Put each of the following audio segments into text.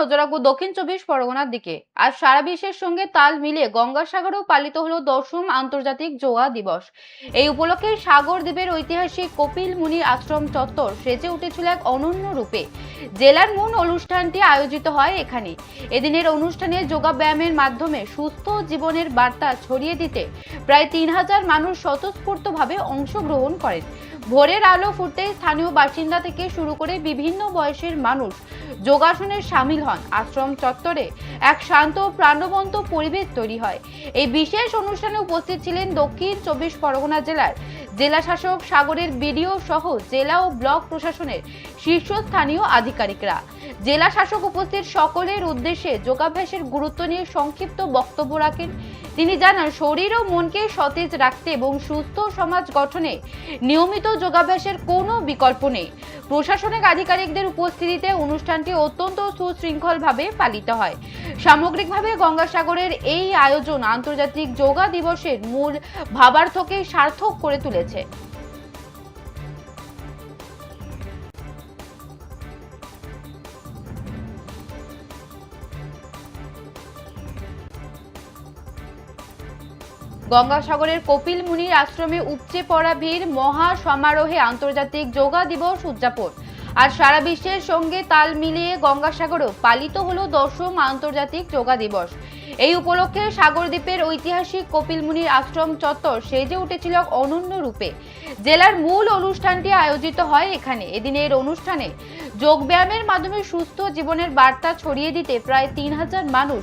নজর রাখবো দক্ষিণ চব্বিশ পরগনার দিকে। আজ সারা বিশ্বের সঙ্গে তাল মিলিয়ে গঙ্গাসাগরেও পালিত হলো 10ম আন্তর্জাতিক যোগা দিবস। এই উপলক্ষে সাগর দ্বীপের ঐতিহাসিক কপিল মুনির আশ্রম চত্বর সেজে উঠেছিল এক অনন্য রূপে। জেলার মূল অনুষ্ঠানটি আয়োজিত হয় এখানে। এদিনের অনুষ্ঠানে যোগা ব্যায়ামের মাধ্যমে সুস্থ জীবনের বার্তা ছড়িয়ে দিতে প্রায় 3000 মানুষ স্বতঃস্ফূর্তভাবে অংশগ্রহণ করেন। ভোরের আলো ফুটতেই স্থানীয় বাসিন্দা থেকে শুরু করে বিভিন্ন বয়সের মানুষ যোগাসনে সামিল হন। আশ্রম চত্বরে এক শান্ত প্রাণবন্ত পরিবেশ তৈরি হয়। এই বিশেষ অনুষ্ঠানে উপস্থিত ছিলেন দক্ষিণ চব্বিশ পরগনা জেলার জেলা শাসক সাগরের বিডিও সহ জেলা ও ব্লক প্রশাসনের শীর্ষস্থানীয় আধিকারিকরা। জেলা শাসক উপস্থিত সকলের উদ্দেশ্যে যোগাভ্যাসের গুরুত্ব নিয়ে সংক্ষিপ্ত বক্তব্য রাখেন। তিনি জানান, শরীর ও মনকে সতেজ রাখতে এবং সুস্থ সমাজ গঠনে নিয়মিত যোগাভ্যাসের কোনো বিকল্প নেই। প্রশাসনিক আধিকারিকদের উপস্থিতিতে অনুষ্ঠানটি অত্যন্ত সুশৃঙ্খলভাবে পালিত হয়। সামগ্রিকভাবে গঙ্গাসাগরের এই আয়োজন আন্তর্জাতিক যোগা দিবসের মূল ভাবার্থকে সার্থক করে তুলেছে। গঙ্গাসাগরের কপিল মুনির আশ্রমে উপচে পড়া ভিড়, মহা সমারোহে আন্তর্জাতিক যোগা দিবস উদযাপন। আর সারা বিশ্বের সঙ্গে তাল মিলিয়ে গঙ্গাসাগরেও পালিত হলো 10ম আন্তর্জাতিক যোগা দিবস। এই উপলক্ষে সাগর দ্বীপের ঐতিহাসিক কপিল মুনির আশ্রম চত্বর সেজে উঠেছিল অনন্য রূপে। জেলার মূল অনুষ্ঠানটি আয়োজিত হয় এখানে। এদিনের অনুষ্ঠানে যোগ ব্যায়ামের মাধ্যমে সুস্থ জীবনের বার্তা ছড়িয়ে দিতে প্রায় 3000 মানুষ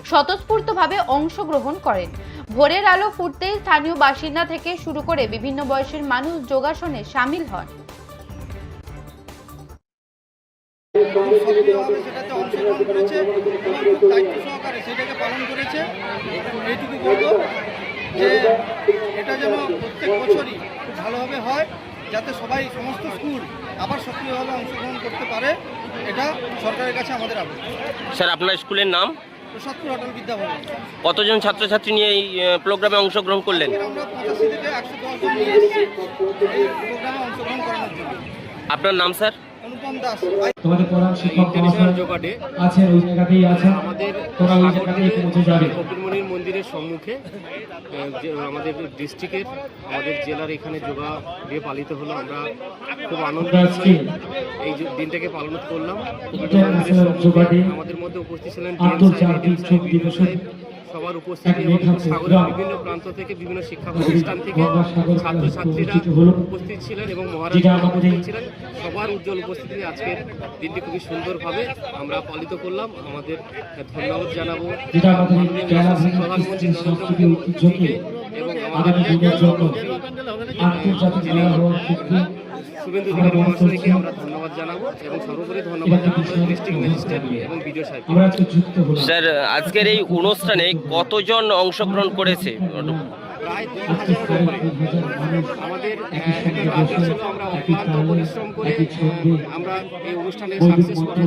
স্বতঃস্ফূর্তভাবে অংশগ্রহণ করেন। ভোরের আলো ফুটতেই স্থানীয় বাসিন্দা থেকে শুরু করে বিভিন্ন বয়সের মানুষ যোগাসনে সামিল হন। সেটাতে অংশগ্রহণ করেছে এবং খুব দায়িত্ব সহকারে সেটাকে পালন করেছে। এইটুকু বলবো যে এটা যেন প্রত্যেক বছরই খুব ভালোভাবে হয়, যাতে সবাই সমস্ত স্কুল আবার সক্রিয়ভাবে অংশগ্রহণ করতে পারে, এটা সরকারের কাছে আমাদের আবেদন। স্যার, আপনার স্কুলের নাম? প্রসাদপুর অটল বিদ্যাভবন। কতজন ছাত্রছাত্রী নিয়ে এই প্রোগ্রামে অংশগ্রহণ করলেন? আমরা 85 থেকে 110 জন নিয়ে এসেছি এই প্রোগ্রামে অংশগ্রহণ করানোর জন্য। আপনার নাম স্যার? অনুপম দাস। তোমাদের প্রধান শিক্ষক যোগাডে আছেন, ওই জায়গাতেই আছেন, আমাদের তোমরা ওই জায়গাতেই পৌঁছে যাবে। কপিল মুনির মন্দিরের সম্মুখে আমাদের ডিস্ট্রিক্টের, আমাদের জেলার এখানে যোগা ডে পালিত হলো। আমরা খুব আনন্দ এই দিনটাকে পালন করলাম। আমাদের মধ্যে উপস্থিত ছিলেন সবার উপস্থিতি এবং সাগরের বিভিন্ন প্রান্ত থেকে, বিভিন্ন শিক্ষা প্রতিষ্ঠান থেকে ছাত্রছাত্রীরা উপস্থিত ছিলেন এবং মহারাজরা উপস্থিত ছিলেন। সবার উজ্জ্বল উপস্থিতিতে আজকের দিনটি খুবই সুন্দরভাবে আমরা পালিত করলাম। আমাদের ধন্যবাদ জানাবো প্রধানমন্ত্রী নরেন্দ্র মোদীকে এবং আমাদের শুভেন্দু অধিকারী মহাশয়কে আমরা ধন্যবাদ জানাবো এবং সর্বোপরি ধন্যবাদ জানাবো ডিস্ট্রিক্ট ম্যাজিস্ট্রেট এবং বিডিও সাহেব। স্যার, আজকের এই অনুষ্ঠানে কতজন অংশগ্রহণ করেছে? প্রায় 2000 উপরে। আমাদের ছিল আমরা অক্লান্ত পরিশ্রম করে আমরা এই অনুষ্ঠানে সাকসেস করার